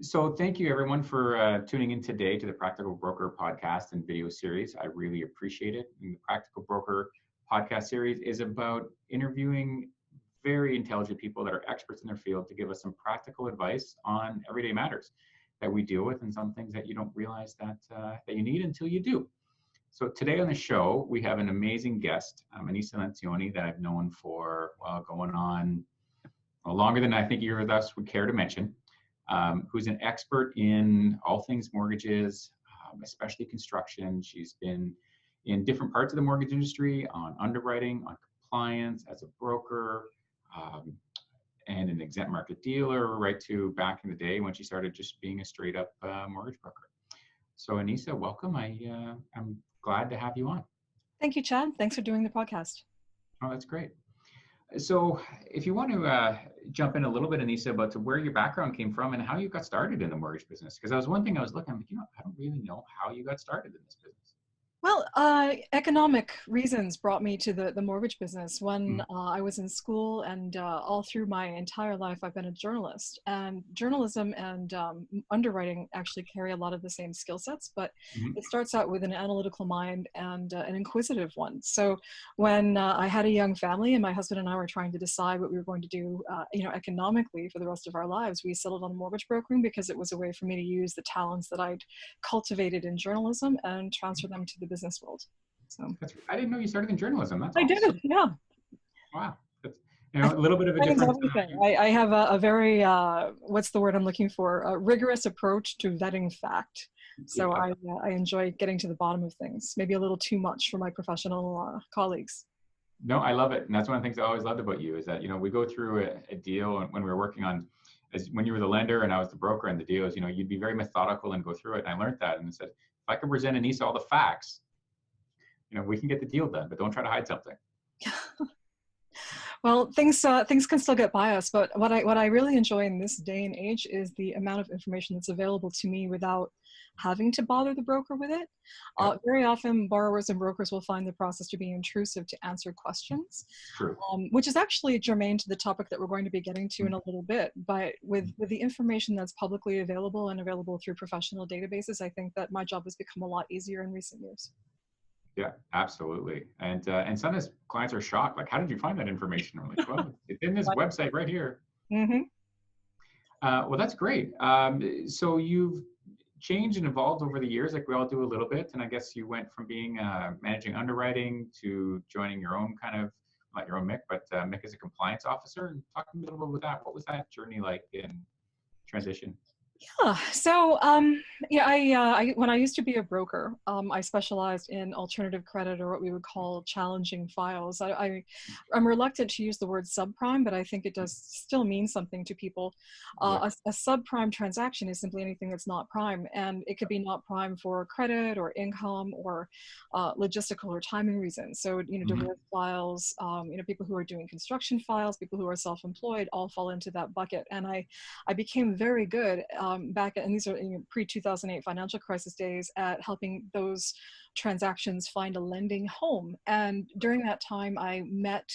So thank you everyone for tuning in today to the Practical Broker podcast and video series. I really appreciate it. And the Practical Broker podcast series is about interviewing very intelligent people that are experts in their field to give us some practical advice on everyday matters that we deal with and some things that you don't realize that you need until you do. So today on the show, we have an amazing guest, Anisa Lancione, that I've known for going on longer than I think either of us would care to mention. Who's an expert in all things mortgages, especially construction. She's been in different parts of the mortgage industry, on underwriting, on compliance, as a broker, and an exempt market dealer, right to back in the day when she started just being a straight up mortgage broker. So Anisa, welcome. I'm glad to have you on. Thank you, Chad. Thanks for doing the podcast. Oh, that's great. So if you want to jump in a little bit, Anisa, about to where your background came from and how you got started in the mortgage business, because that was one thing I was looking, I'm like, I don't really know how you got started in this business. Well, economic reasons brought me to the mortgage business. When I was in school and all through my entire life, I've been a journalist. And journalism and underwriting actually carry a lot of the same skill sets, but it starts out with an analytical mind and an inquisitive one. So when I had a young family and my husband and I were trying to decide what we were going to do economically for the rest of our lives, we settled on mortgage brokering because it was a way for me to use the talents that I'd cultivated in journalism and transfer them to the business world. So I didn't know you started in journalism. That's I awesome. did, yeah. Wow. That's, a little bit of a difference. I have a very, what's the word I'm looking for? A rigorous approach to vetting fact. So I enjoy getting to the bottom of things, maybe a little too much for my professional colleagues. No, I love it. And that's one of the things I always loved about you is that, we go through a deal and when we were working on, when you were the lender and I was the broker and the deals, you'd be very methodical and go through it. And I learned that and said, if I can present Anisa all the facts, we can get the deal done, but don't try to hide something. Well, things can still get biased, but what I really enjoy in this day and age is the amount of information that's available to me without having to bother the broker with it. Very often, borrowers and brokers will find the process to be intrusive to answer questions, which is actually germane to the topic that we're going to be getting to in a little bit. But with the information that's publicly available and available through professional databases, I think that my job has become a lot easier in recent years. Yeah, absolutely. And sometimes clients are shocked. Like, how did you find that information? I'm like, well, it's in this website right here. Well, that's great. So you've changed and evolved over the years, like we all do a little bit. And I guess you went from being managing underwriting to joining your own kind of, not your own MIC, but MIC as a compliance officer. And talk a little bit about that. What was that journey like in transition? Yeah, so when I used to be a broker, I specialized in alternative credit, or what we would call challenging files. I'm reluctant to use the word subprime, but I think it does still mean something to people. A subprime transaction is simply anything that's not prime, and it could be not prime for credit or income or logistical or timing reasons. So divorce files, people who are doing construction files, people who are self-employed, all fall into that bucket. And I became very good back, and these are pre-2008 financial crisis days, at helping those transactions find a lending home. And during that time, I met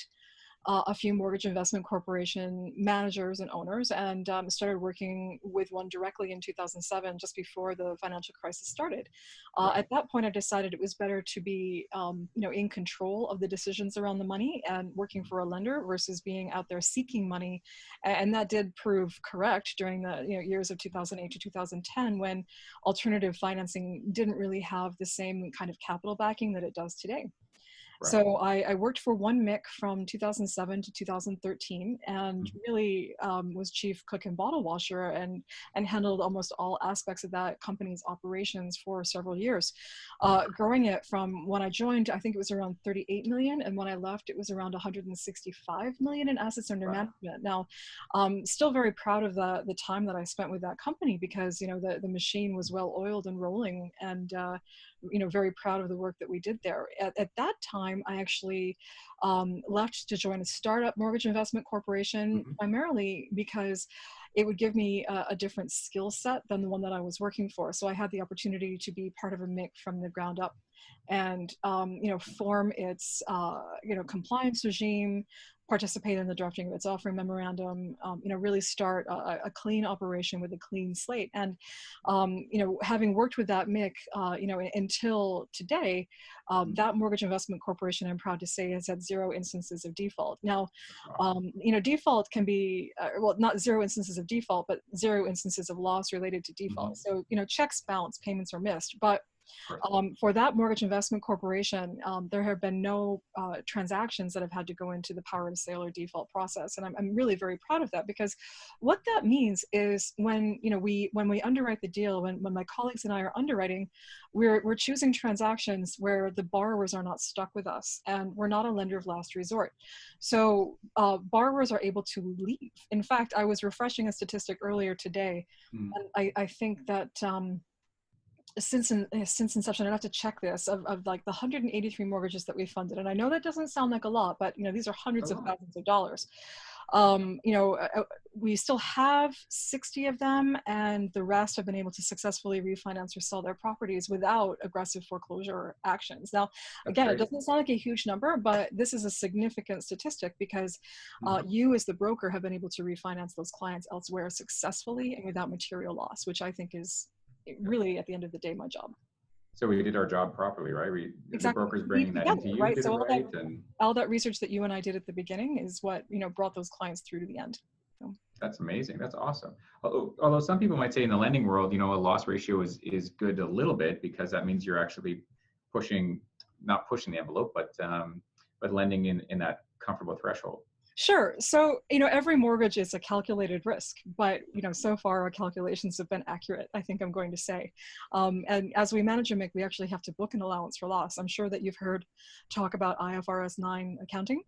a few mortgage investment corporation managers and owners, and started working with one directly in 2007, just before the financial crisis started. At that point, I decided it was better to be in control of the decisions around the money and working for a lender versus being out there seeking money. And that did prove correct during the years of 2008 to 2010, when alternative financing didn't really have the same kind of capital backing that it does today. So I worked for one MIC from 2007 to 2013, and really was chief cook and bottle washer, and handled almost all aspects of that company's operations for several years, growing it from when I joined, I think it was around 38 million, and when I left, it was around 165 million in assets under management. Now, still very proud of the time that I spent with that company, because the machine was well oiled and rolling, and very proud of the work that we did there. At that time, I actually left to join a startup mortgage investment corporation, primarily because it would give me a different skill set than the one that I was working for. So I had the opportunity to be part of a MIC from the ground up, and form its compliance regime, participate in the drafting of its offering memorandum, really start a clean operation with a clean slate. And, having worked with that MIC, until today, that mortgage investment corporation, I'm proud to say, has had 0 instances of default. Now, default can be, not 0 instances of default, but 0 instances of loss related to default. So, checks bounce, payments are missed. But for that mortgage investment corporation, there have been no transactions that have had to go into the power of sale or default process, and I'm really very proud of that, because what that means is when we underwrite the deal, when my colleagues and I are underwriting, we're choosing transactions where the borrowers are not stuck with us, and we're not a lender of last resort. So borrowers are able to leave. In fact, I was refreshing a statistic earlier today, and I think that. Since inception, I'd have to check this, of like the 183 mortgages that we funded. And I know that doesn't sound like a lot, but these are hundreds of thousands of dollars. We still have 60 of them, and the rest have been able to successfully refinance or sell their properties without aggressive foreclosure actions. Now, again, it doesn't sound like a huge number, but this is a significant statistic, because you as the broker have been able to refinance those clients elsewhere successfully and without material loss, which I think is really, at the end of the day, my job. So we did our job properly, right? Exactly. The broker's bringing that into you, right? did So it right, and all that research that you and I did at the beginning is what brought those clients through to the end. So. That's amazing. That's awesome. Although some people might say in the lending world, a loss ratio is good a little bit, because that means you're actually not pushing the envelope, but lending in that comfortable threshold. Sure. So, every mortgage is a calculated risk, but, so far our calculations have been accurate, I think I'm going to say. And as we manage a MIC, we actually have to book an allowance for loss. I'm sure that you've heard talk about IFRS 9 accounting.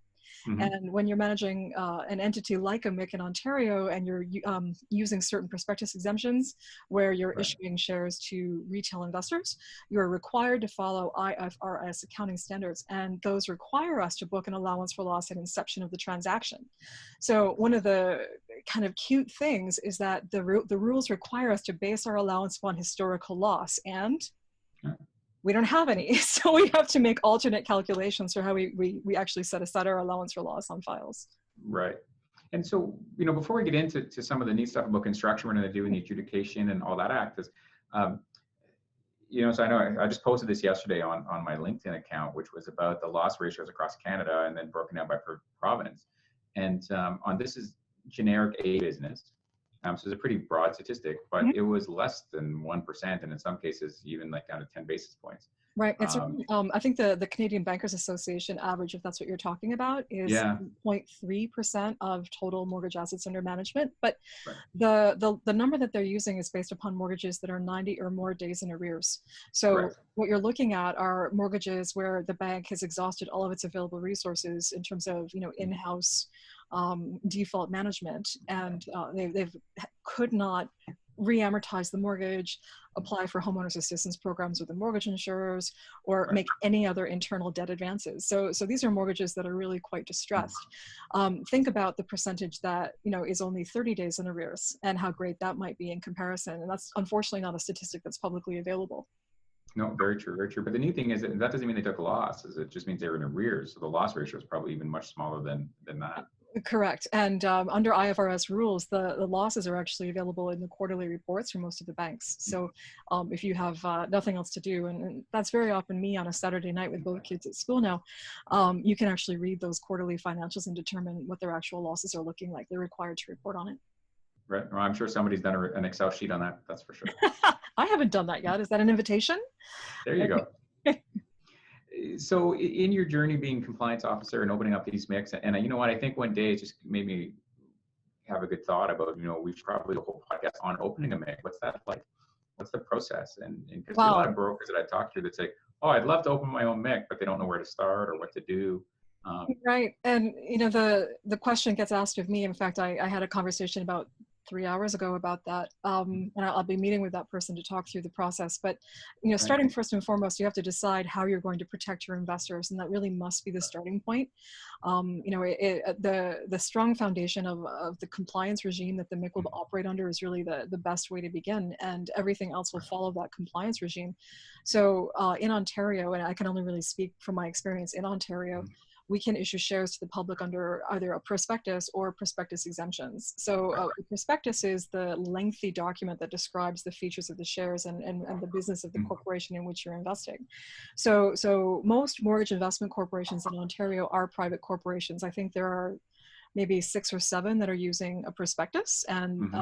And when you're managing an entity like a MIC in Ontario, and you're using certain prospectus exemptions where you're issuing shares to retail investors, you're required to follow IFRS accounting standards, and those require us to book an allowance for loss at inception of the transaction. So one of the kind of cute things is that the rules require us to base our allowance upon historical loss, and we don't have any. So we have to make alternate calculations for how we actually set aside our allowance for loss on files. Right. And so, before we get into some of the neat stuff about construction we're going to do in the adjudication and all that act is, so I know I just posted this yesterday on my LinkedIn account, which was about the loss ratios across Canada and then broken down by province. And this is generic A business. So it's a pretty broad statistic, but it was less than 1%, and in some cases even like down to 10 basis points. Right. It's I think the Canadian Bankers Association average, if that's what you're talking about, is 0.3% of total mortgage assets under management. But the number that they're using is based upon mortgages that are 90 or more days in arrears. So what you're looking at are mortgages where the bank has exhausted all of its available resources in terms of in-house default management, and they've could not re-amortize the mortgage, apply for homeowners assistance programs with the mortgage insurers, or make any other internal debt advances. So these are mortgages that are really quite distressed. Think about the percentage that is only 30 days in arrears, and how great that might be in comparison. And that's unfortunately not a statistic that's publicly available. No, very true, very true. But the neat thing is that doesn't mean they took losses. It just means they were in arrears. So the loss ratio is probably even much smaller than that. Correct. And under IFRS rules, the losses are actually available in the quarterly reports for most of the banks. So if you have nothing else to do, and that's very often me on a Saturday night with both kids at school now, you can actually read those quarterly financials and determine what their actual losses are looking like. They're required to report on it. Right. Well, I'm sure somebody's done an Excel sheet on that. That's for sure. I haven't done that yet. Is that an invitation? There you go. So in your journey being compliance officer and opening up these MICs, and you know what, I think one day it just made me have a good thought about, we should probably do a whole podcast on opening a MIC. What's that like? What's the process? And because there's a lot of brokers that I talk to that say, oh, I'd love to open my own MIC, but they don't know where to start or what to do. Right. And, the question gets asked of me. In fact, I had a conversation about 3 hours ago about that. And I'll be meeting with that person to talk through the process. But, starting first and foremost, you have to decide how you're going to protect your investors. And that really must be the starting point. The strong foundation of the compliance regime that the MIC will operate under is really the best way to begin. And everything else will follow that compliance regime. So in Ontario, and I can only really speak from my experience in Ontario, we can issue shares to the public under either a prospectus or prospectus exemptions. So a prospectus is the lengthy document that describes the features of the shares and the business of the corporation in which you're investing. So most mortgage investment corporations in Ontario are private corporations. I think there are maybe 6 or 7 that are using a prospectus, and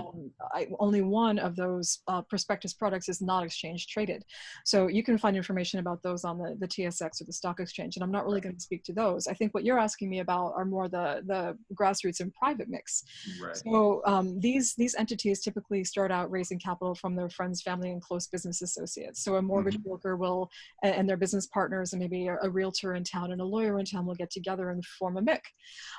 only one of those prospectus products is not exchange traded. So you can find information about those on the TSX or the stock exchange, and I'm not really going to speak to those. I think what you're asking me about are more the grassroots and private mix. Right. So these entities typically start out raising capital from their friends, family, and close business associates. So a mortgage broker will, and their business partners, and maybe a realtor in town and a lawyer in town will get together and form a MIC.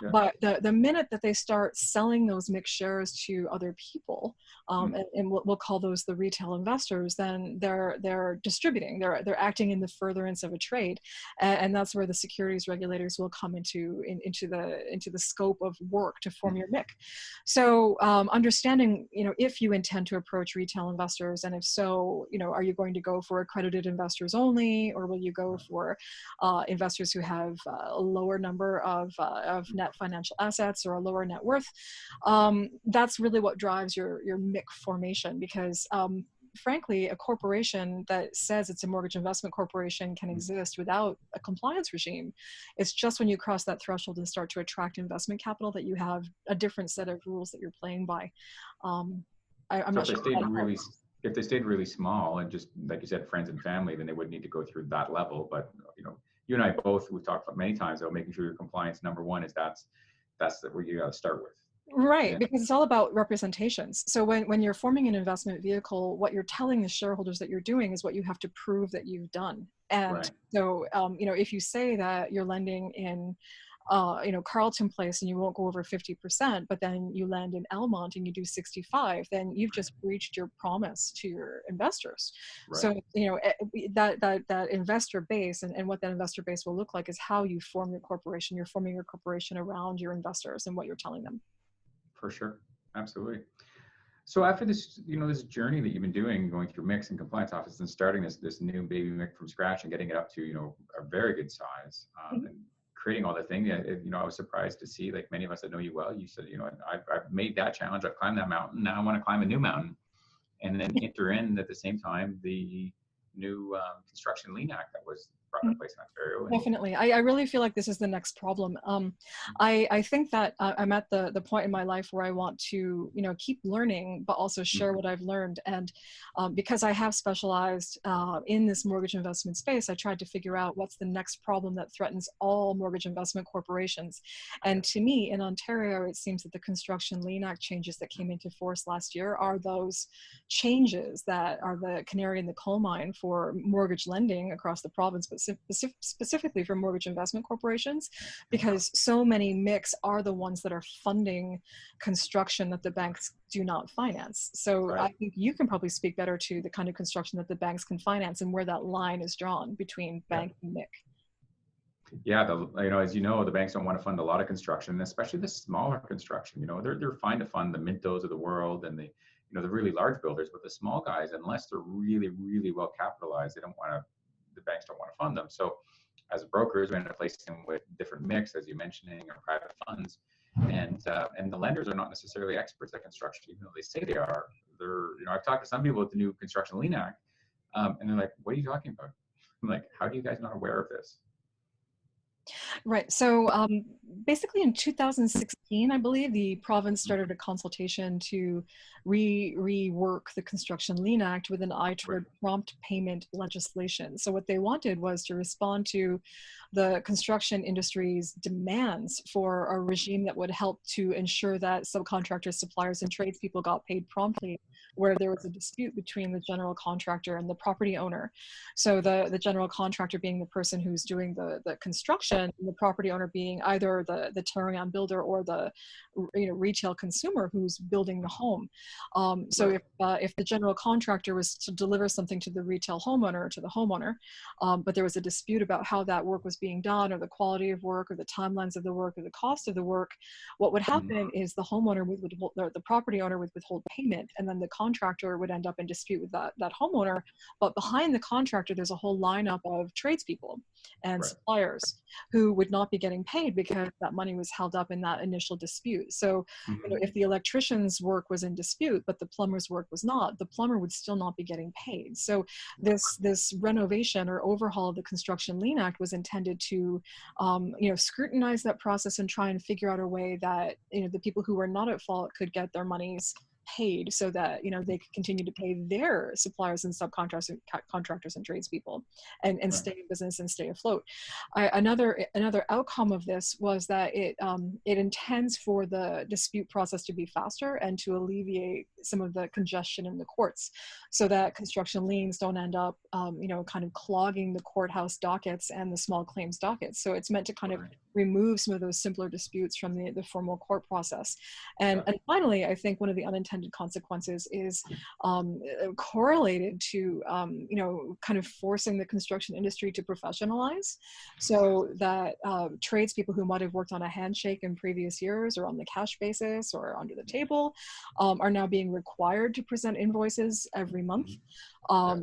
Yeah. But the minute that they start selling those mixed shares to other people, and we'll call those the retail investors, then they're distributing, they're acting in the furtherance of a trade, and that's where the securities regulators will come into the scope of work to form your MIC. So understanding, if you intend to approach retail investors, and if so, are you going to go for accredited investors only, or will you go for investors who have a lower number of net financial assets or a lower net worth? That's really what drives your MIC formation, because frankly, a corporation that says it's a mortgage investment corporation can exist without a compliance regime. It's just when you cross that threshold and start to attract investment capital that you have a different set of rules that you're playing by. I'm not sure. If they stayed really small and just, like you said, friends and family, then they wouldn't need to go through that level. But you and I both, we've talked about many times about making sure your compliance number one is that's where you got to start with. Right, yeah. Because it's all about representations. So when you're forming an investment vehicle, what you're telling the shareholders that you're doing is what you have to prove that you've done. And so, if you say that you're lending in, Carlton Place and you won't go over 50%, but then you lend in Elmont and you do 65, then you've just breached your promise to your investors. Right. So, that investor base and what that investor base will look like is how you form your corporation. You're forming your corporation around your investors and what you're telling them. For sure. Absolutely. So after this, this journey that you've been doing, going through MICs and compliance office and starting this new baby MIC from scratch and getting it up to, a very good size, and creating all the things, I was surprised to see, like many of us that know you well, you said, I've made that challenge. I've climbed that mountain. Now I want to climb a new mountain, and then enter in at the same time the new Construction Lien Act that was brought into place in Ontario. Definitely. I really feel like this is the next problem. I think that I'm at the point in my life where I want to, keep learning, but also share what I've learned. And because I have specialized in this mortgage investment space, I tried to figure out what's the next problem that threatens all mortgage investment corporations. And to me, in Ontario, it seems that the Construction Lien Act changes that came into force last year are those changes that are the canary in the coal mine for mortgage lending across the province, but specifically for mortgage investment corporations, because so many MICs are the ones that are funding construction that the banks do not finance. So I think you can probably speak better to the kind of construction that the banks can finance and where that line is drawn between bank and MIC. Yeah, as you know, the banks don't want to fund a lot of construction, especially the smaller construction. They're fine to fund the Mintos of the world and the really large builders, but the small guys, unless they're really, really well capitalized, the banks don't want to fund them. So as brokers, we end up placing them with different MICs, as you're mentioning, or private funds. And the lenders are not necessarily experts at construction, even though they say they are. I've talked to some people with the new Construction Lien Act, and they're like, what are you talking about? I'm like, how are you guys not aware of this? Right. So basically in 2016, I believe, the province started a consultation to rework the Construction Lien Act with an eye toward prompt payment legislation. So what they wanted was to respond to the construction industry's demands for a regime that would help to ensure that subcontractors, suppliers, and tradespeople got paid promptly where there was a dispute between the general contractor and the property owner. So the general contractor being the person who's doing the construction, and the property owner being either the tearing-on builder or the retail consumer who's building the home. So if the general contractor was to deliver something to the retail homeowner, to the homeowner, but there was a dispute about how that work was being done, or the quality of work, or the timelines of the work, or the cost of the work, what would happen is the homeowner would withhold, the property owner would withhold payment, and then the contractor would end up in dispute with that homeowner. But behind the contractor, there's a whole lineup of tradespeople and suppliers who would not be getting paid because that money was held up in that initial dispute. So, if the electrician's work was in dispute, but the plumber's work was not, the plumber would still not be getting paid. So this renovation or overhaul of the Construction Lien Act was intended to, scrutinize that process and try and figure out a way that, the people who were not at fault could get their monies paid, so that they could continue to pay their suppliers and subcontractors and contractors and tradespeople and stay in business and stay afloat. Another outcome of this was that it intends for the dispute process to be faster and to alleviate some of the congestion in the courts, so that construction liens don't end up kind of clogging the courthouse dockets and the small claims dockets. So it's meant to kind of remove some of those simpler disputes from the formal court process. And finally, I think one of the unintended consequences is correlated to kind of forcing the construction industry to professionalize, so that tradespeople who might have worked on a handshake in previous years or on the cash basis or under the table are now being required to present invoices every month.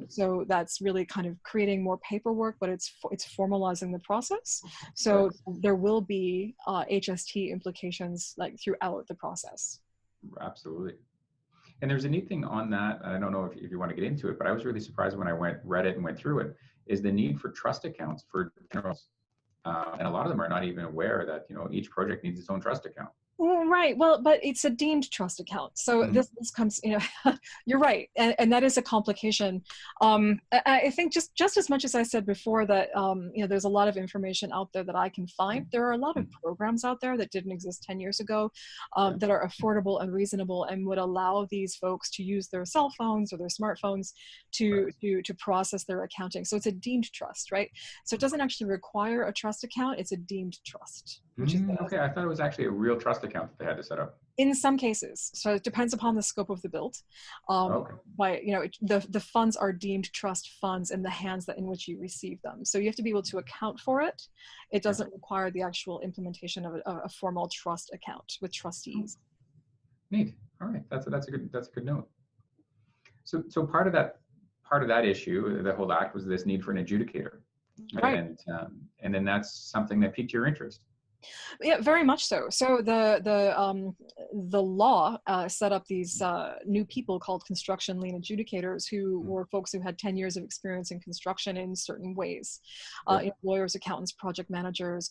So that's really kind of creating more paperwork, but it's formalizing the process. So there will be HST implications like throughout the process. Absolutely. And there's a neat thing on that. I don't know if you want to get into it, but I was really surprised when I read it and went through it, is the need for trust accounts for generals. And a lot of them are not even aware that, each project needs its own trust account. Right. Well, but it's a deemed trust account. So this comes, you're right. And that is a complication. I think just as much as I said before that, there's a lot of information out there that I can find. There are a lot of programs out there that didn't exist 10 years ago that are affordable and reasonable and would allow these folks to use their cell phones or their smartphones to process their accounting. So it's a deemed trust, right? So it doesn't actually require a trust account. It's a deemed trust. Okay, I thought it was actually a real trust account that they had to set up. In some cases, so it depends upon the scope of the build. But the funds are deemed trust funds in the hands in which you receive them. So you have to be able to account for it. It doesn't require the actual implementation of a formal trust account with trustees. Neat. All right, that's a good note. So part of that issue, the whole act, was this need for an adjudicator, right? And then that's something that piqued your interest. Yeah, very much so. So the law set up these new people called construction lien adjudicators, who were folks who had 10 years of experience in construction in certain ways. Lawyers, accountants, project managers,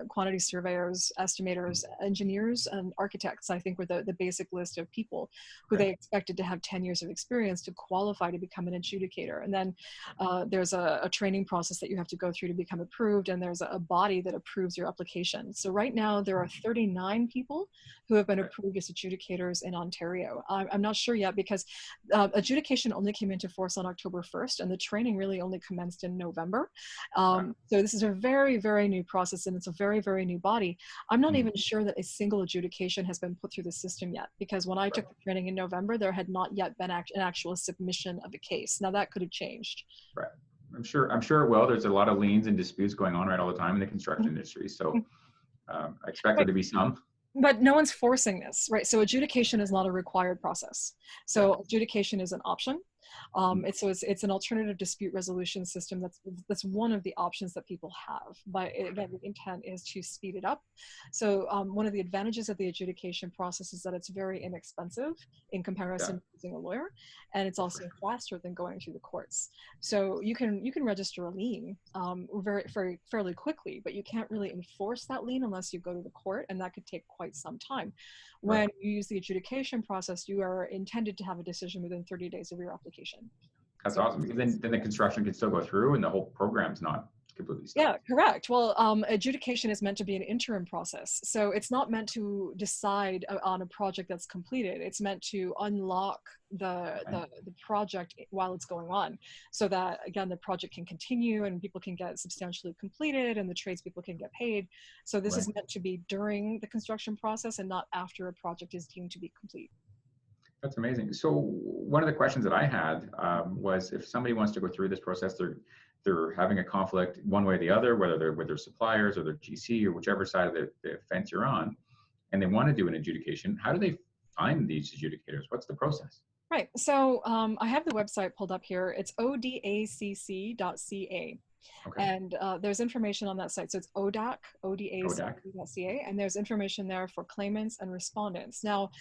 quantity surveyors, estimators, engineers, and architects, I think, were the basic list of people who they expected to have 10 years of experience to qualify to become an adjudicator. And then there's a training process that you have to go through to become approved, and there's a body that approves your application. So right now there are 39 people who have been approved as adjudicators in Ontario. I'm not sure yet because adjudication only came into force on October 1st and the training really only commenced in November. So this is a very, very new process and it's a very, very new body. I'm not even sure that a single adjudication has been put through the system yet, because when I took the training in November, there had not yet been an actual submission of a case. Now that could have changed. Right. I'm sure it will. There's a lot of liens and disputes going on all the time in the construction industry. So I expect there to be some. But no one's forcing this, right? So adjudication is not a required process. So adjudication is an option. It's an alternative dispute resolution system. That's one of the options that people have. But again, the intent is to speed it up. So one of the advantages of the adjudication process is that it's very inexpensive in comparison to using a lawyer, and it's also faster than going through the courts. So you can register a lien fairly quickly, but you can't really enforce that lien unless you go to the court, and that could take quite some time. When you use the adjudication process, you are intended to have a decision within 30 days of your application. That's awesome, because then the construction can still go through and the whole program's not completely stopped. Yeah, correct. Well, adjudication is meant to be an interim process. So it's not meant to decide on a project that's completed. It's meant to unlock the project while it's going on, so that, again, the project can continue and people can get substantially completed and the tradespeople can get paid. So this is meant to be during the construction process and not after a project is deemed to be complete. That's amazing. So one of the questions that I had was, if somebody wants to go through this process, they're having a conflict one way or the other, whether they're with their suppliers or their GC or whichever side of the fence you're on, and they want to do an adjudication, how do they find these adjudicators? What's the process? Right. So I have the website pulled up here. It's ODACC.ca. Okay. And there's information on that site. So it's ODACC, ODACC, and there's information there for claimants and respondents. Now,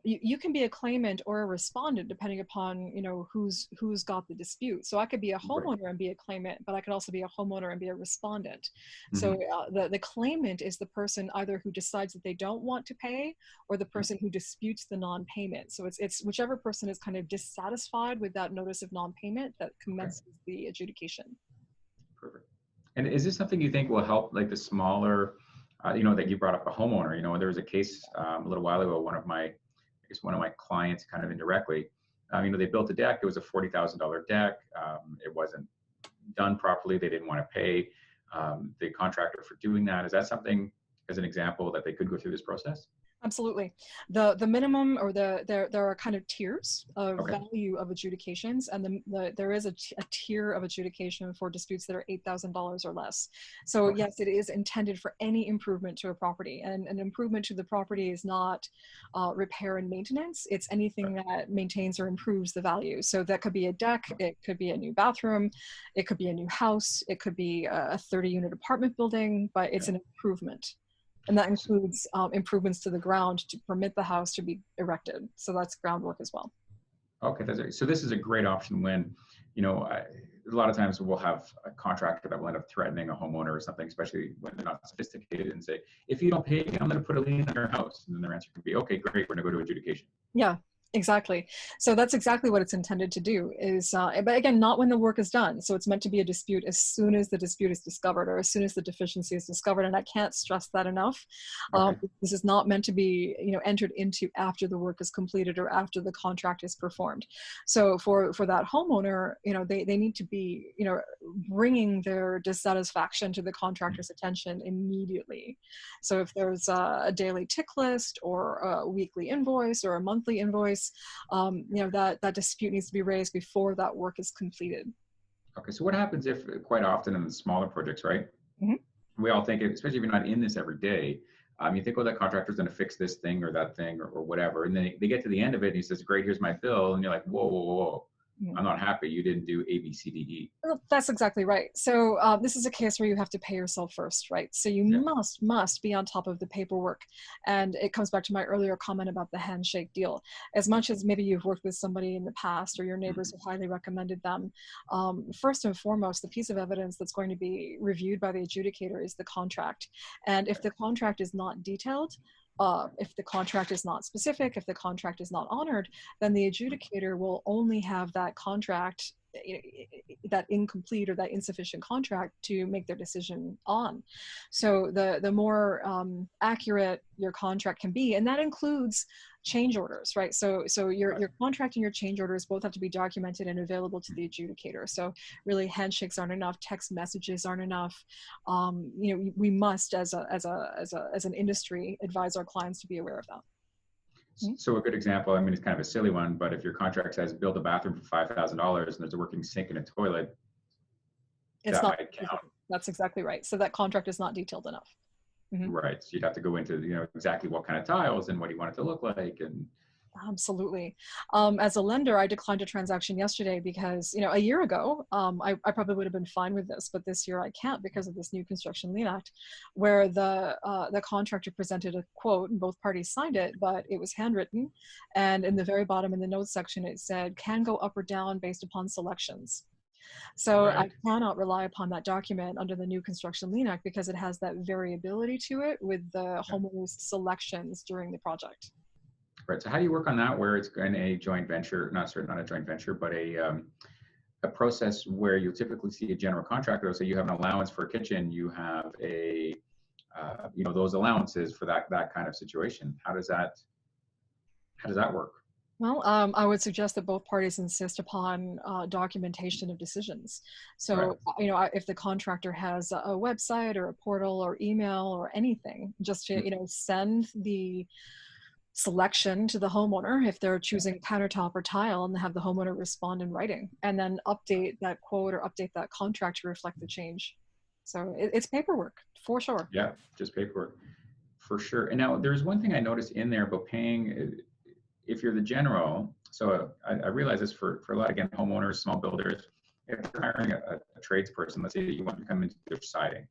you can be a claimant or a respondent depending upon, who's got the dispute. So I could be a homeowner and be a claimant, but I could also be a homeowner and be a respondent. So the claimant is the person either who decides that they don't want to pay, or the person who disputes the non-payment. So it's whichever person is kind of dissatisfied with that notice of non-payment that commences the adjudication. Perfect. And is this something you think will help, like the smaller, that you brought up a homeowner? There was a case a little while ago. One of my clients, kind of indirectly, they built a deck. It was a $40,000 deck. It wasn't done properly. They didn't want to pay the contractor for doing that. Is that something, as an example, that they could go through this process? Absolutely. The minimum, or there are kind of tiers of value of adjudications, and there is a tier of adjudication for disputes that are $8,000 or less. So yes, it is intended for any improvement to a property, and an improvement to the property is not repair and maintenance. It's anything that maintains or improves the value. So that could be a deck, it could be a new bathroom, it could be a new house, it could be a 30-unit apartment building, but it's an improvement. And that includes improvements to the ground to permit the house to be erected. So that's groundwork as well. Okay, so this is a great option when, a lot of times we'll have a contractor that will end up threatening a homeowner or something, especially when they're not sophisticated, and say, if you don't pay me, I'm going to put a lien on your house. And then their answer could be, okay, great, we're going to go to adjudication. Yeah. Exactly. So that's exactly what it's intended to do is, but again, not when the work is done. So it's meant to be a dispute as soon as the dispute is discovered, or as soon as the deficiency is discovered. And I can't stress that enough. This is not meant to be, entered into after the work is completed or after the contract is performed. So for that homeowner, they need to be, bringing their dissatisfaction to the contractor's attention immediately. So if there's a daily tick list, or a weekly invoice, or a monthly invoice, that dispute needs to be raised before that work is completed. Okay, so what happens if, quite often in the smaller projects, right? We all think, especially if you're not in this every day, you think, oh, that contractor's going to fix this thing or that thing or whatever, and then they get to the end of it and he says, great, here's my bill, and you're like, whoa. I'm not happy. You didn't do A, B, C, D, E. Well, that's exactly right. So this is a case where you have to pay yourself first, right? So you must be on top of the paperwork. And it comes back to my earlier comment about the handshake deal. As much as maybe you've worked with somebody in the past, or your neighbors have highly recommended them, first and foremost, the piece of evidence that's going to be reviewed by the adjudicator is the contract. And if the contract is not detailed, if the contract is not specific, if the contract is not honored, then the adjudicator will only have that contract, that incomplete or that insufficient contract, to make their decision on. So the more accurate your contract can be, and that includes change orders, right? So your contract and your change orders both have to be documented and available to the adjudicator. So really, handshakes aren't enough, text messages aren't enough. We must, as an industry, advise our clients to be aware of that. So a good example, it's kind of a silly one, but if your contract says build a bathroom for $5,000 and there's a working sink and a toilet, it's not. That's exactly right. So that contract is not detailed enough. Right. So you'd have to go into, exactly what kind of tiles and what you want it to look like. And absolutely. As a lender, I declined a transaction yesterday because, a year ago, I probably would have been fine with this, but this year I can't because of this new Construction Lien Act, where the contractor presented a quote and both parties signed it, but it was handwritten. And in the very bottom in the notes section, it said, can go up or down based upon selections. So I cannot rely upon that document under the new Construction Lien Act because it has that variability to it with the homeowner's selections during the project. Right. So how do you work on that where it's in a joint venture, not a joint venture, but a process where you typically see a general contractor? So you have an allowance for a kitchen, you have a, those allowances for that kind of situation. How does that work? Well, I would suggest that both parties insist upon documentation of decisions. So, if the contractor has a website or a portal or email or anything, just to, send the selection to the homeowner if they're choosing countertop or tile, and have the homeowner respond in writing, and then update that quote or update that contract to reflect the change. So it's paperwork for sure. Yeah, just paperwork for sure. And now there's one thing I noticed in there about paying, if you're the general. So I realize this for a lot, again, homeowners, small builders, if you're hiring a tradesperson, let's say that you want to come into their siding,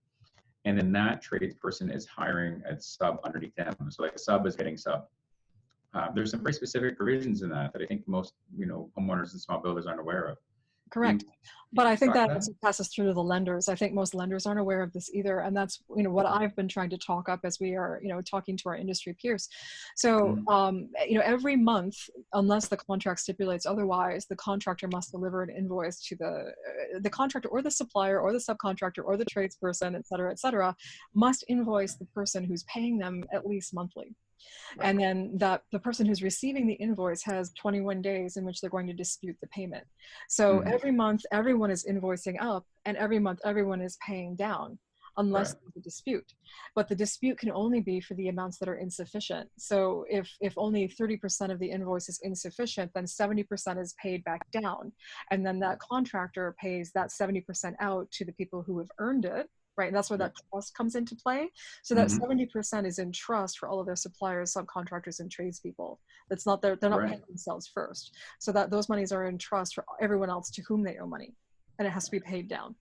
and then that tradesperson is hiring a sub underneath them. So like a sub is getting sub. There's some very specific provisions in that I think most, homeowners and small builders aren't aware of. Correct. But I think that that also passes through to the lenders. I think most lenders aren't aware of this either. And that's, what I've been trying to talk up as we are, talking to our industry peers. So, every month, unless the contract stipulates otherwise, the contractor must deliver an invoice to the contractor or the supplier or the subcontractor or the tradesperson, et cetera, must invoice the person who's paying them at least monthly. And then the person who's receiving the invoice has 21 days in which they're going to dispute the payment. So every month, everyone is invoicing up, and every month, everyone is paying down, unless there's a dispute. But the dispute can only be for the amounts that are insufficient. So if only 30% of the invoice is insufficient, then 70% is paid back down. And then that contractor pays that 70% out to the people who have earned it. Right, and that's where that trust comes into play. So that 70% is in trust for all of their suppliers, subcontractors, and tradespeople. That's not they're not paying themselves first. So that those monies are in trust for everyone else to whom they owe money, and it has to be paid down.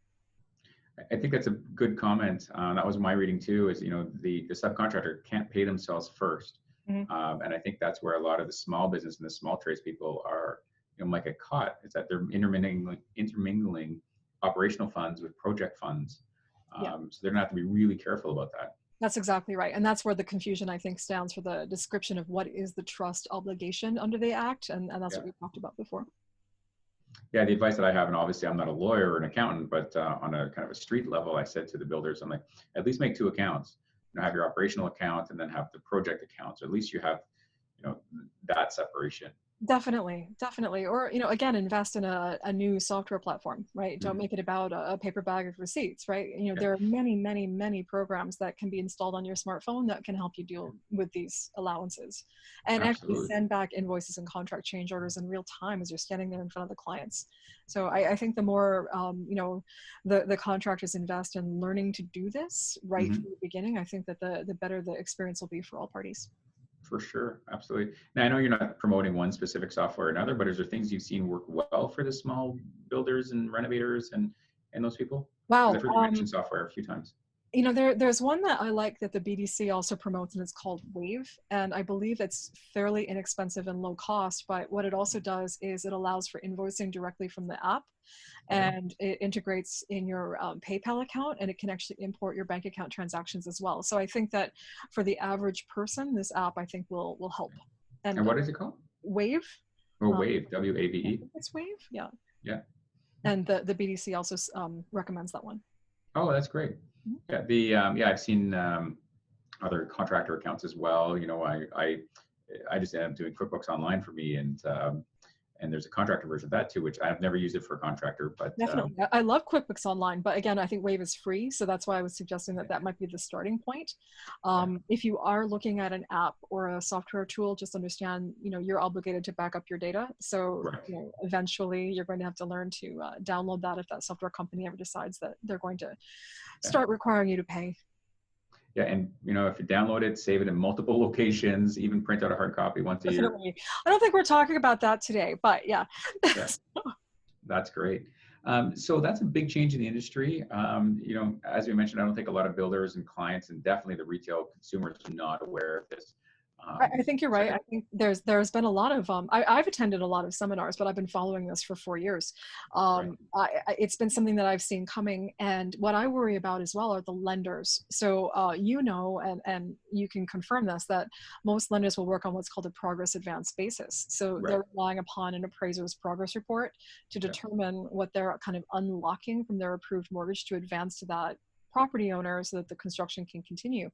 I think that's a good comment. That was my reading too. Is the subcontractor can't pay themselves first, and I think that's where a lot of the small business and the small tradespeople are, might get caught. Is that they're intermingling operational funds with project funds. So they're gonna have to be really careful about that. That's exactly right. And that's where the confusion, I think, stands for the description of what is the trust obligation under the Act. And that's what we talked about before. Yeah, the advice that I have, and obviously I'm not a lawyer or an accountant, but on a kind of a street level, I said to the builders, I'm like, at least make two accounts. Have your operational account and then have the project account. So at least you have, that separation. Definitely. Or, again, invest in a new software platform, right? Don't make it about a paper bag of receipts, right? There are many, many, many programs that can be installed on your smartphone that can help you deal with these allowances and actually send back invoices and contract change orders in real time as you're standing there in front of the clients. So I think the more, the contractors invest in learning to do this right from the beginning, I think that the better the experience will be for all parties. For sure, absolutely. Now I know you're not promoting one specific software or another, but is there things you've seen work well for the small builders and renovators and those people? Wow, I've heard you mention software a few times. There's one that I like that the BDC also promotes, and it's called Wave. And I believe it's fairly inexpensive and low cost, but what it also does is it allows for invoicing directly from the app, and it integrates in your PayPal account, and it can actually import your bank account transactions as well. So I think that for the average person, this app, I think, will help. And what is it called? Wave. Oh, Wave, W-A-V-E. It's Wave, yeah. Yeah. And the BDC also recommends that one. Oh, that's great. Yeah, I've seen other contractor accounts as well. I just ended up doing QuickBooks Online for me, and there's a contractor version of that too, which I've never used it for a contractor, but definitely. I love QuickBooks Online, but again, I think Wave is free, so that's why I was suggesting that might be the starting point. If you are looking at an app or a software tool, just understand, you're obligated to back up your data. So eventually you're going to have to learn to download that if that software company ever decides that they're going to start requiring you to pay. Yeah, and if you download it, save it in multiple locations, even print out a hard copy once a year. I don't think we're talking about that today, but yeah. That's great. So that's a big change in the industry. As we mentioned, I don't think a lot of builders and clients, and definitely the retail consumers, are not aware of this. I think you're right. I think there's been a lot of I've attended a lot of seminars, but I've been following this for 4 years. It's been something that I've seen coming, and what I worry about as well are the lenders. So and you can confirm this, that most lenders will work on what's called a progress advance basis. So they're relying upon an appraiser's progress report to determine what they're kind of unlocking from their approved mortgage to advance to that property owner so that the construction can continue.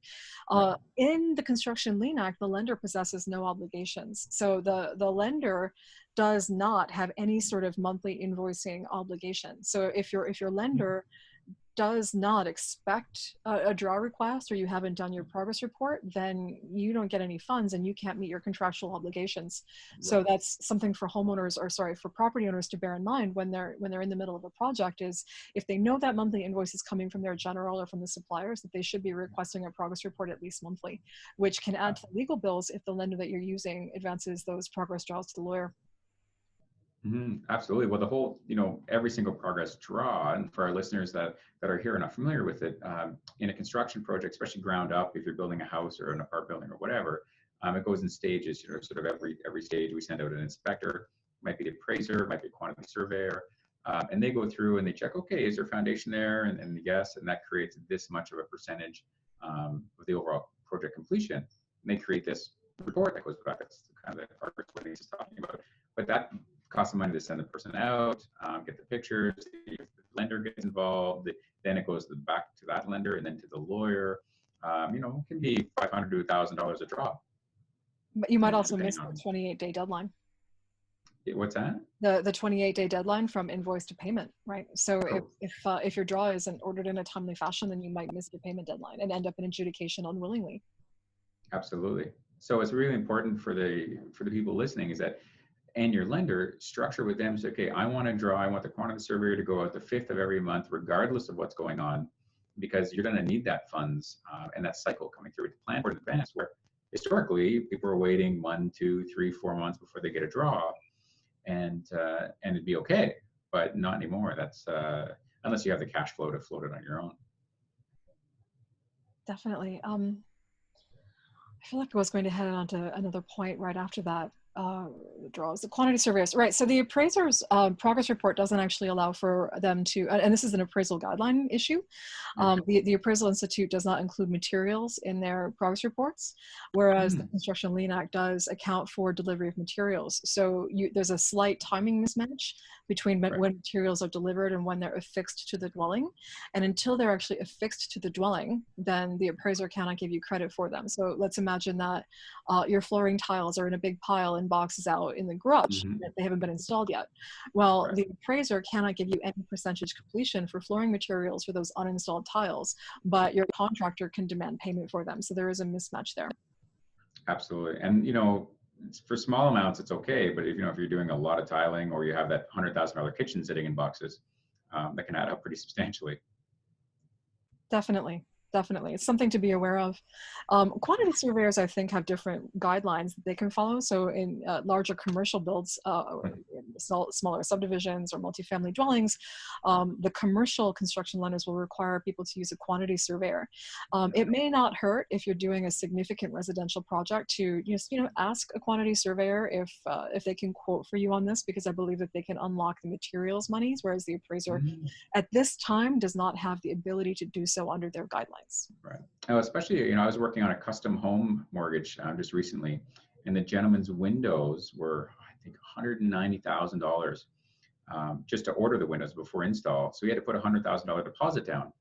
In the Construction Lien Act, the lender possesses no obligations. So the lender does not have any sort of monthly invoicing obligation. So if your lender does not expect a draw request, or you haven't done your progress report, then you don't get any funds and you can't meet your contractual obligations. So that's something for for property owners to bear in mind when they're in the middle of a project, is if they know that monthly invoice is coming from their general or from the suppliers, that they should be requesting a progress report at least monthly, which can add to the legal bills if the lender that you're using advances those progress draws to the lawyer. Absolutely. Well, the whole, every single progress draw, and for our listeners that are here and not familiar with it, in a construction project, especially ground up, if you're building a house or an apartment building or whatever, it goes in stages. Sort of every stage we send out an inspector, might be the appraiser, might be a quantity surveyor, and they go through and they check, okay, is there foundation there? And yes, and that creates this much of a percentage of the overall project completion. And they create this report that goes back. That's kind of the part what he's talking about. But that costs money to send the person out, get the pictures, the lender gets involved, then it goes back to that lender and then to the lawyer. It can be $500 to $1,000 a drop. But you might also miss the 28-day deadline. What's that? The 28-day deadline from invoice to payment, right? So if your draw isn't ordered in a timely fashion, then you might miss your payment deadline and end up in adjudication unwillingly. Absolutely. So it's really important for the people listening is that, and your lender, structure with them, say, okay, I want the quantity surveyor to go out the 5th of every month, regardless of what's going on, because you're going to need that funds and that cycle coming through to plan for in advance, where historically people are waiting 1, 2, 3, 4 months before they get a draw, and it'd be okay, but not anymore. That's unless you have the cash flow to float it on your own. Definitely. I feel like I was going to head on to another point right after that. Draws, the quantity surveyors, right? So the appraiser's progress report doesn't actually allow for them to, and this is an appraisal guideline issue. The Appraisal Institute does not include materials in their progress reports, whereas the Construction Lien Act does account for delivery of materials. So there's a slight timing mismatch between when materials are delivered and when they're affixed to the dwelling. And until they're actually affixed to the dwelling, then the appraiser cannot give you credit for them. So let's imagine that your flooring tiles are in a big pile in boxes out in the garage. They haven't been installed yet. Well, the appraiser cannot give you any percentage completion for flooring materials for those uninstalled tiles, but your contractor can demand payment for them. So there is a mismatch there. Absolutely. And, for small amounts, it's okay. But if you're doing a lot of tiling or you have that $100,000 kitchen sitting in boxes, that can add up pretty substantially. Definitely. It's something to be aware of. Quantity surveyors, I think, have different guidelines that they can follow. So in larger commercial builds, or smaller subdivisions or multifamily dwellings, the commercial construction lenders will require people to use a quantity surveyor. It may not hurt if you're doing a significant residential project to just ask a quantity surveyor if they can quote for you on this, because I believe that they can unlock the materials monies, whereas the appraiser at this time does not have the ability to do so under their guidelines. Right. Now, especially, I was working on a custom home mortgage just recently, and the gentleman's windows were, I think, $190,000 just to order the windows before install. So he had to put a $100,000 deposit down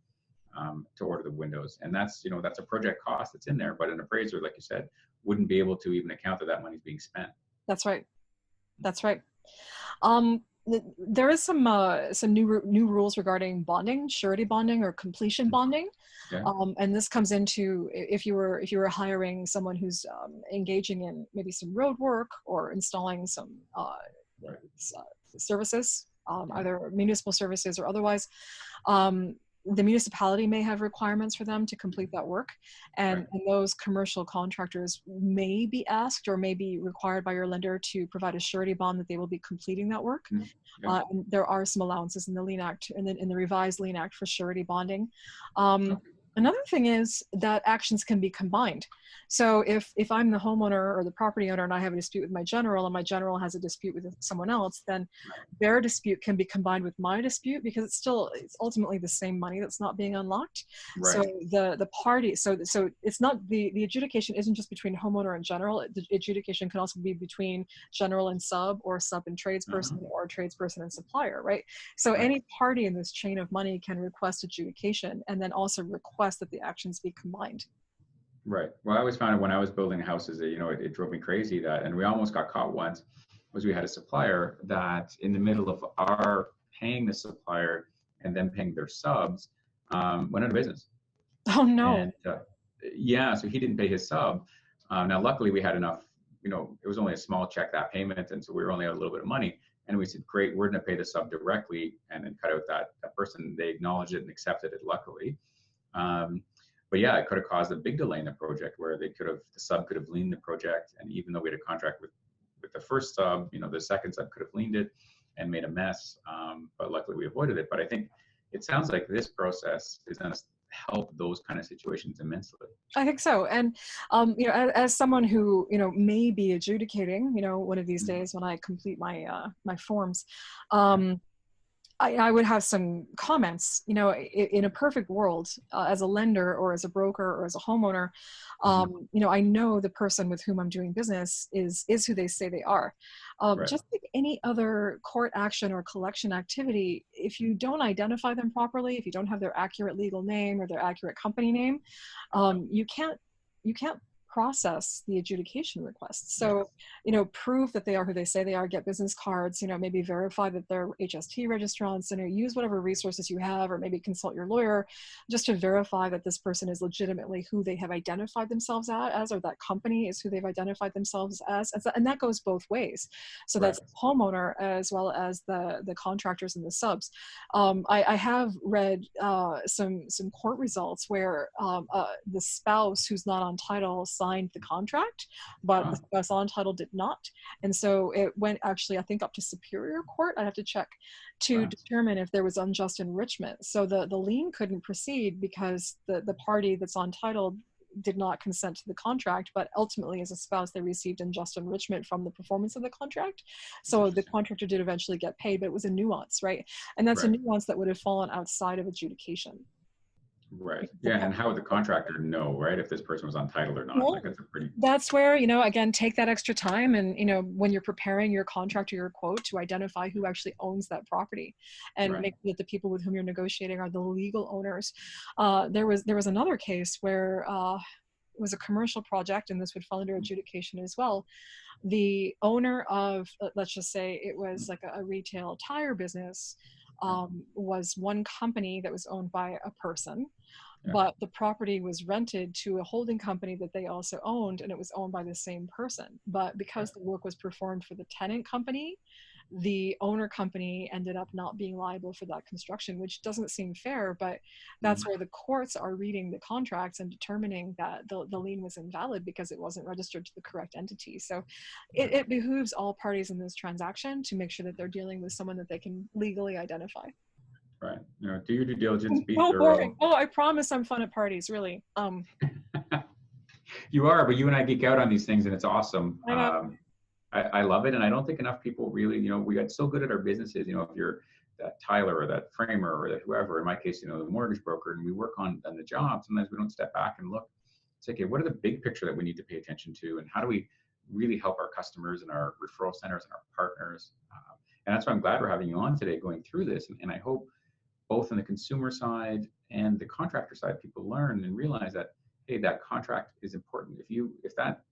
to order the windows, and that's a project cost that's in there. But an appraiser, like you said, wouldn't be able to even account that money's being spent. That's right. There is some new rules regarding bonding, surety bonding, or completion bonding, and this comes into if you were hiring someone who's engaging in maybe some road work or installing some services, either municipal services or otherwise. The municipality may have requirements for them to complete that work, and those commercial contractors may be asked or may be required by your lender to provide a surety bond that they will be completing that work. And there are some allowances in the Lien Act and in the revised Lien Act for surety bonding. Another thing is that actions can be combined. So if I'm the homeowner or the property owner and I have a dispute with my general and my general has a dispute with someone else, then their dispute can be combined with my dispute, because it's ultimately the same money that's not being unlocked. So the party, so it's not, the adjudication isn't just between homeowner and general. The adjudication can also be between general and sub, or sub and tradesperson, or tradesperson and supplier, right? So any party in this chain of money can request adjudication and then also request that the actions be combined. Right. Well, I always found it when I was building houses that, it drove me crazy that, and we almost got caught once, was we had a supplier that in the middle of our paying the supplier and then paying their subs, went out of business. Oh, no. And so he didn't pay his sub. Now, luckily we had enough, it was only a small check, that payment. And so we were only out a little bit of money. And we said, great, we're going to pay the sub directly and then cut out that person. They acknowledged it and accepted it, luckily. But yeah, it could have caused a big delay in the project where the sub could have liened the project. And even though we had a contract with the first sub, the second sub could have liened it. and made a mess. But luckily we avoided it. But I think it sounds like this process is going to help those kind of situations immensely. I think so. And, as someone who, may be adjudicating, one of these days when I complete my forms, I would have some comments, in a perfect world, as a lender or as a broker or as a homeowner, I know the person with whom I'm doing business is who they say they are. Right. Just like any other court action or collection activity, if you don't identify them properly, if you don't have their accurate legal name or their accurate company name, you can't process the adjudication requests. So, prove that they are who they say they are, get business cards, maybe verify that they're HST registrants, and use whatever resources you have, or maybe consult your lawyer just to verify that this person is legitimately who they have identified themselves as, or that company is who they've identified themselves as. And that goes both ways. So that's the homeowner as well as the contractors and the subs. I have read some court results where the spouse who's not on title signed the contract, but the spouse on title did not. And so it went actually, I think, up to Superior Court. I'd have to check to determine if there was unjust enrichment. So the lien couldn't proceed because the party that's on title did not consent to the contract, but ultimately as a spouse, they received unjust enrichment from the performance of the contract. So the contractor did eventually get paid, but it was a nuance, right? And that's a nuance that would have fallen outside of adjudication. Right. Yeah. And how would the contractor know, right, if this person was on title or not? Well, like that's where, again, take that extra time. And, when you're preparing your contract or your quote, to identify who actually owns that property and make sure that the people with whom you're negotiating are the legal owners. There was another case where it was a commercial project, and this would fall under adjudication as well. The owner of, let's just say it was like a retail tire business, was one company that was owned by a person, but the property was rented to a holding company that they also owned, and it was owned by the same person. But because the work was performed for the tenant company, the owner company ended up not being liable for that construction, which doesn't seem fair, but that's where the courts are reading the contracts and determining that the lien was invalid because it wasn't registered to the correct entity. So it behooves all parties in this transaction to make sure that they're dealing with someone that they can legally identify. Right. Do your due diligence. Be so thorough. Boring. Oh, I promise I'm fun at parties, really. You are, but you and I geek out on these things, and it's awesome. I know. I love it, and I don't think enough people really, we got so good at our businesses. If you're that Tyler or that framer or that whoever, in my case, the mortgage broker, and we work on the job, sometimes we don't step back and look. It's okay, what are the big picture that we need to pay attention to, and how do we really help our customers and our referral centers and our partners? And that's why I'm glad we're having you on today, going through this, and I hope both on the consumer side and the contractor side, people learn and realize that, hey, that contract is important. If that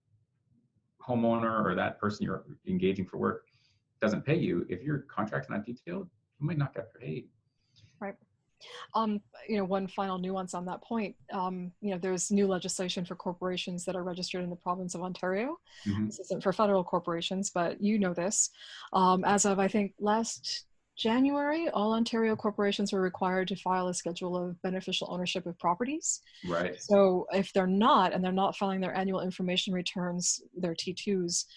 homeowner or that person you're engaging for work doesn't pay you, if your contract's not detailed, you might not get paid. Right. One final nuance on that point, there's new legislation for corporations that are registered in the province of Ontario. This isn't for federal corporations, but this. As of, I think, last January, all Ontario corporations were required to file a schedule of beneficial ownership of properties. Right. So if they're not, and they're not filing their annual information returns, their T2s,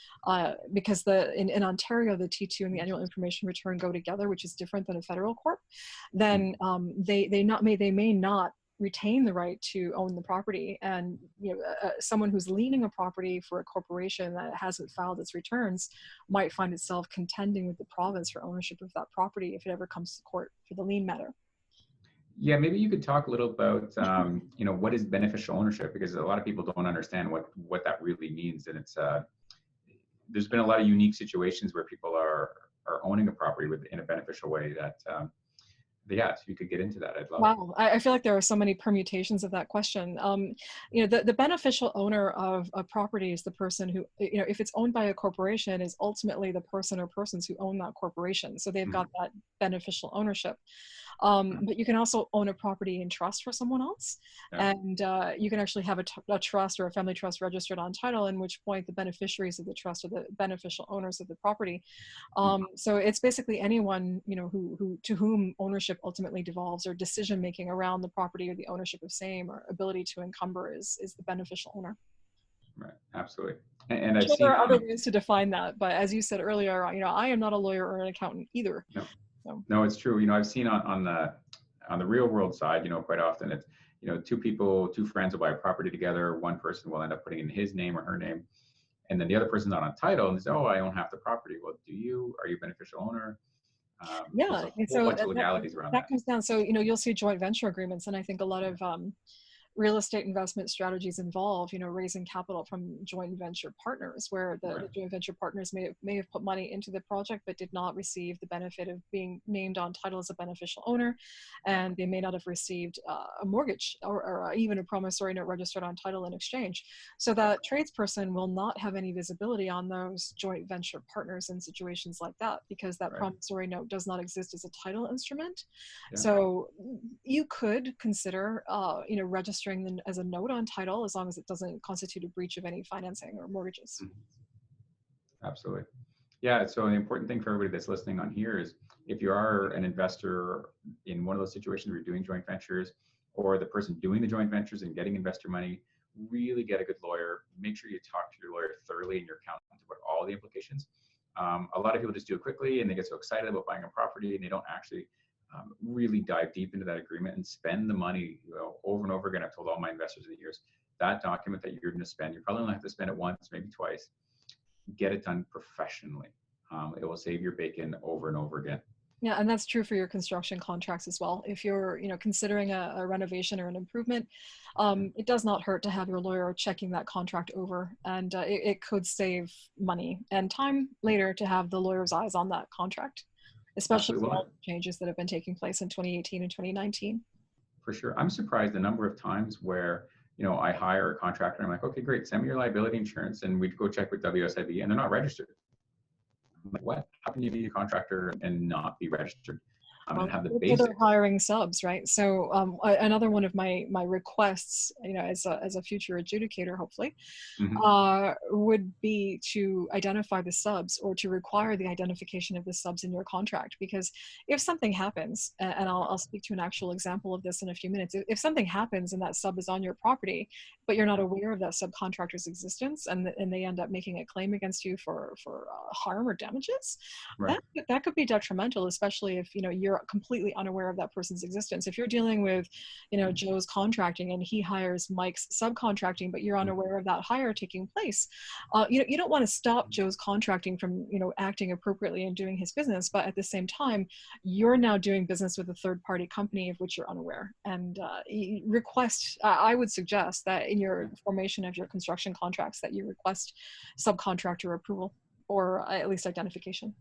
because in Ontario, the T2 and the annual information return go together, which is different than a federal corp, then they may not retain the right to own the property. And someone who's liening a property for a corporation that hasn't filed its returns might find itself contending with the province for ownership of that property if it ever comes to court for the lien matter. Yeah, maybe you could talk a little about what is beneficial ownership, because a lot of people don't understand what that really means. And it's there's been a lot of unique situations where people are owning a property in a beneficial way that so you could get into that. I'd love. Wow, I feel like there are so many permutations of that question. The beneficial owner of a property is the person who, if it's owned by a corporation, is ultimately the person or persons who own that corporation. So they've got that beneficial ownership. But you can also own a property in trust for someone else. And you can actually have a trust or a family trust registered on title, in which point the beneficiaries of the trust are the beneficial owners of the property. So it's basically anyone, who to whom ownership ultimately devolves, or decision making around the property or the ownership of same, or ability to encumber is the beneficial owner. Right. Absolutely. And I've Sure, there seen are on other the, ways to define that, but as you said earlier, I am not a lawyer or an accountant either. no, So no, it's true. I've seen on the real world side, quite often it's, two friends will buy a property together. One person will end up putting in his name or her name, and then the other person's not on title and they say, oh, I own half the property. Well, do you? Are you a beneficial owner? There's yeah, a and whole so bunch of legalities around that that. comes down. So you'll see joint venture agreements, and I think a lot of real estate investment strategies involve, raising capital from joint venture partners, where Right. the joint venture partners may have put money into the project, but did not receive the benefit of being named on title as a beneficial owner, and they may not have received a mortgage or even a promissory note registered on title in exchange. So that tradesperson will not have any visibility on those joint venture partners in situations like that, because that Right. promissory note does not exist as a title instrument. Yeah. So you could consider, registering them as a note on title, as long as it doesn't constitute a breach of any financing or mortgages. Absolutely. Yeah. So the important thing for everybody that's listening on here is, if you are an investor in one of those situations where you're doing joint ventures, or the person doing the joint ventures and getting investor money, really get a good lawyer. Make sure you talk to your lawyer thoroughly and your accountant about all the implications. A lot of people just do it quickly and they get so excited about buying a property and they don't actually really dive deep into that agreement and spend the money, over and over again. I've told all my investors in the years, that document that you're going to spend, you probably only have to spend it once, maybe twice. Get it done professionally. It will save your bacon over and over again. Yeah, and that's true for your construction contracts as well. If you're, considering a renovation or an improvement, it does not hurt to have your lawyer checking that contract over, and it could save money and time later to have the lawyer's eyes on that contract, especially Absolutely. with all the changes that have been taking place in 2018 and 2019. For sure. I'm surprised the number of times where, I hire a contractor and I'm like, okay, great, send me your liability insurance. And we'd go check with WSIB and they're not registered. I'm like, what? How can you be a contractor and not be registered? And have the They're basics. hiring subs, right? So another one of my requests, as a future adjudicator, hopefully, would be to identify the subs, or to require the identification of the subs in your contract. Because if something happens, and I'll speak to an actual example of this in a few minutes, if something happens and that sub is on your property, but you're not aware of that subcontractor's existence, and they end up making a claim against you for harm or damages, Right. that could be detrimental, especially if you're completely unaware of that person's existence. If you're dealing with Joe's contracting and he hires Mike's subcontracting, but you're unaware of that hire taking place, you don't want to stop Joe's contracting from acting appropriately and doing his business, but at the same time you're now doing business with a third-party company of which you're unaware. And I would suggest that in your formation of your construction contracts that you request subcontractor approval, or at least identification.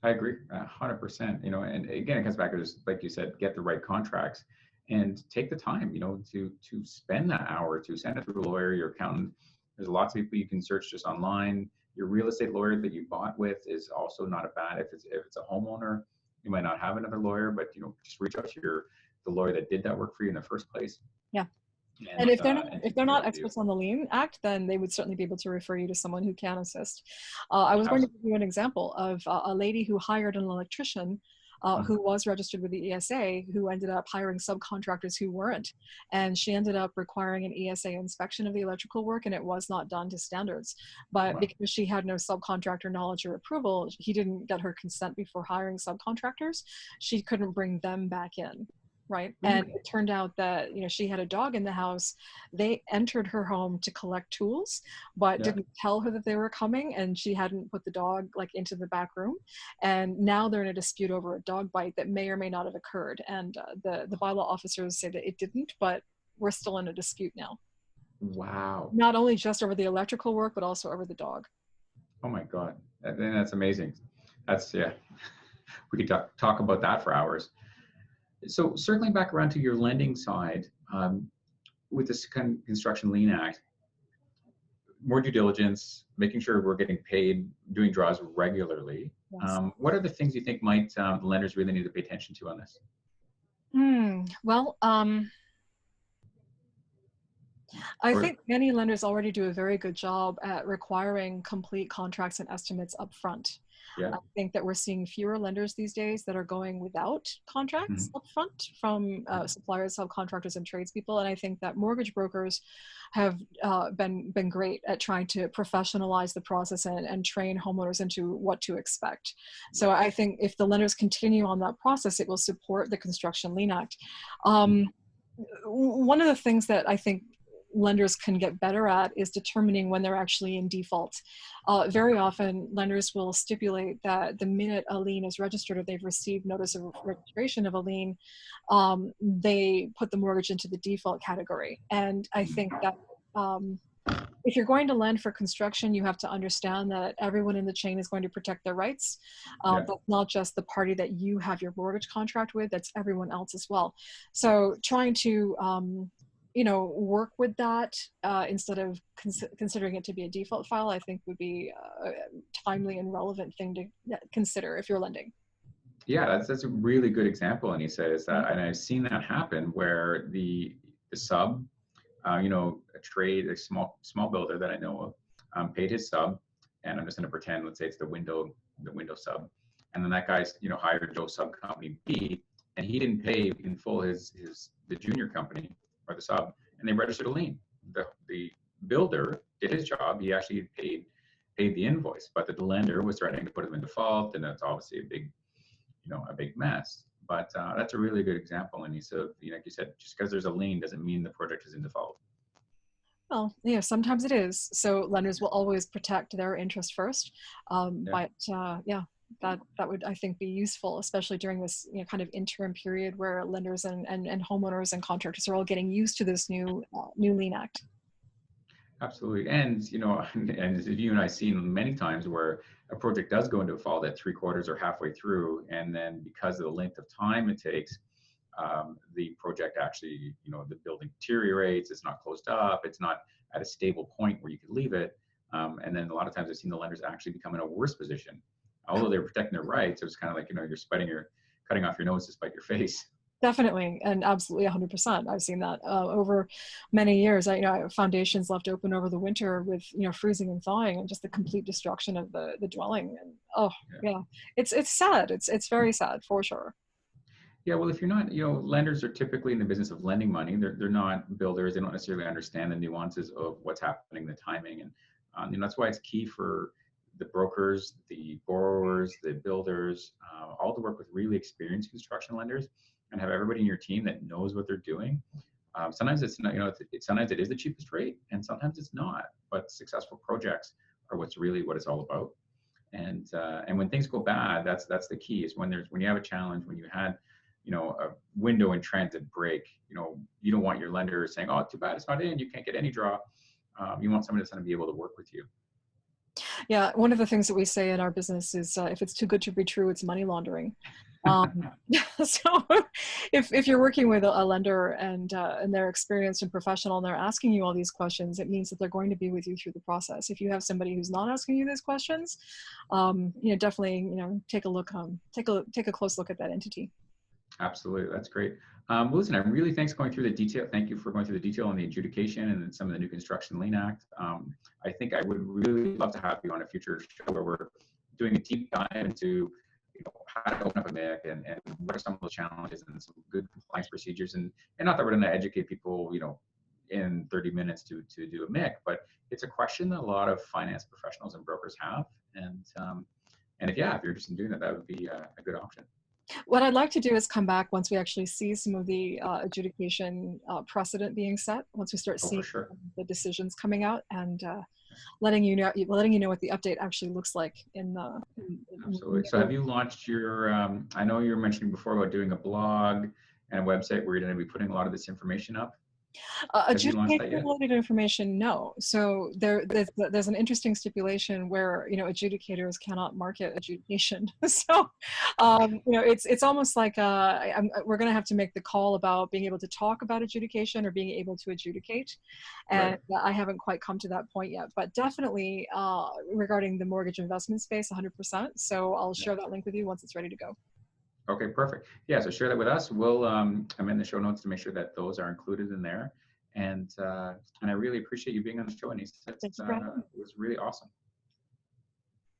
I agree 100%, and again, it comes back to just, like you said, get the right contracts and take the time, to spend that hour to send it through a lawyer, your accountant. There's lots of people you can search just online. Your real estate lawyer that you bought with is also not a bad, if it's a homeowner, you might not have another lawyer, but just reach out to the lawyer that did that work for you in the first place. Yeah. And if they're not and experts on the Lien Act, then they would certainly be able to refer you to someone who can assist. I was going to give you an example of a lady who hired an electrician who was registered with the ESA, who ended up hiring subcontractors who weren't. And she ended up requiring an ESA inspection of the electrical work, and it was not done to standards. But because she had no subcontractor knowledge or approval, he didn't get her consent before hiring subcontractors. She couldn't bring them back in. Right. And it turned out that, she had a dog in the house. They entered her home to collect tools, but didn't tell her that they were coming, and she hadn't put the dog into the back room. And now they're in a dispute over a dog bite that may or may not have occurred. And the bylaw officers say that it didn't, but we're still in a dispute now. Wow. Not only just over the electrical work, but also over the dog. Oh my God. That's amazing. We could talk about that for hours. So circling back around to your lending side, with this Construction Lien Act, more due diligence, making sure we're getting paid, doing draws regularly. Yes. What are the things you think the lenders really need to pay attention to on this? Well, I think many lenders already do a very good job at requiring complete contracts and estimates up front. Yeah. I think that we're seeing fewer lenders these days that are going without contracts up front from suppliers, subcontractors, and tradespeople. And I think that mortgage brokers have been great at trying to professionalize the process and train homeowners into what to expect. So I think if the lenders continue on that process, it will support the Construction Lien Act. One of the things that I think lenders can get better at is determining when they're actually in default. Very often, lenders will stipulate that the minute a lien is registered or they've received notice of registration of a lien, they put the mortgage into the default category. And I think that if you're going to lend for construction, you have to understand that everyone in the chain is going to protect their rights. That's not just the party that you have your mortgage contract with, that's everyone else as well. So trying to work with that instead of considering it to be a default file, I think would be a timely and relevant thing to consider if you're lending. Yeah, that's a really good example, Anisa, is that, and I've seen that happen where the sub, a small builder that I know of, paid his sub, and I'm just going to pretend, let's say it's the window sub, and then that guy's hired Joe sub company B, and he didn't pay in full the junior company or the sub, and they registered a lien. The builder did his job; he actually paid the invoice, but the lender was threatening to put him in default, and that's obviously a big mess. But that's a really good example, Anisa. Like you said, just because there's a lien doesn't mean the project is in default. Well, sometimes it is. So lenders will always protect their interest first. But that would, I think, be useful, especially during this kind of interim period where lenders and homeowners and contractors are all getting used to this new Lien Act. Absolutely, and and you and I seen many times where a project does go into default at 3/4 or halfway through, and then because of the length of time it takes, the project actually, the building deteriorates, it's not closed up, it's not at a stable point where you could leave it, and then a lot of times I've seen the lenders actually become in a worse position. Although they're protecting their rights, it was kind of like, you're cutting off your nose to spite your face. Definitely, and absolutely 100%. I've seen that over many years. Foundations left open over the winter with freezing and thawing, and just the complete destruction of the dwelling. And it's sad. It's very sad for sure. Yeah, well, if you're not, lenders are typically in the business of lending money. They're not builders. They don't necessarily understand the nuances of what's happening, the timing, and that's why it's key for the brokers, the borrowers, the builders, all to work with really experienced construction lenders and have everybody in your team that knows what they're doing. Sometimes it's not, sometimes it is the cheapest rate, and sometimes it's not. But successful projects are what it's all about. And when things go bad, that's the key. Is when you have a challenge, when you had a window in transit break, you don't want your lender saying, "Oh, too bad it's not in. You can't get any draw." You want somebody that's going to be able to work with you. Yeah, one of the things that we say in our business is if it's too good to be true, it's money laundering. So if you're working with a lender and they're experienced and professional and they're asking you all these questions, it means that they're going to be with you through the process. If you have somebody who's not asking you these questions, definitely take a close look at that entity. Absolutely, that's great. Well, listen, I really thanks going through the detail. Thank you for going through the detail on the adjudication and some of the new Construction Lien Act. I think I would really love to have you on a future show where we're doing a deep dive into how to open up a MIC and what are some of the challenges and some good compliance procedures. And not that we're going to educate people, in 30 minutes to do a MIC, but it's a question that a lot of finance professionals and brokers have. And if you're interested in doing that, that would be a good option. What I'd like to do is come back once we actually see some of the adjudication precedent being set, once we start seeing the decisions coming out, and letting you know what the update actually looks like in the. Absolutely. So have you launched your? I know you were mentioning before about doing a blog and a website where you're going to be putting a lot of this information up. Adjudication-related information, no. So there's an interesting stipulation where adjudicators cannot market adjudication. So it's almost like we're going to have to make the call about being able to talk about adjudication or being able to adjudicate, and I haven't quite come to that point yet. But definitely regarding the mortgage investment space, 100%. So I'll share that link with you once it's ready to go. Okay, perfect. Yeah, so share that with us. We'll I'm in the show notes to make sure that those are included in there. And I really appreciate you being on the show, Anisa. It was really awesome.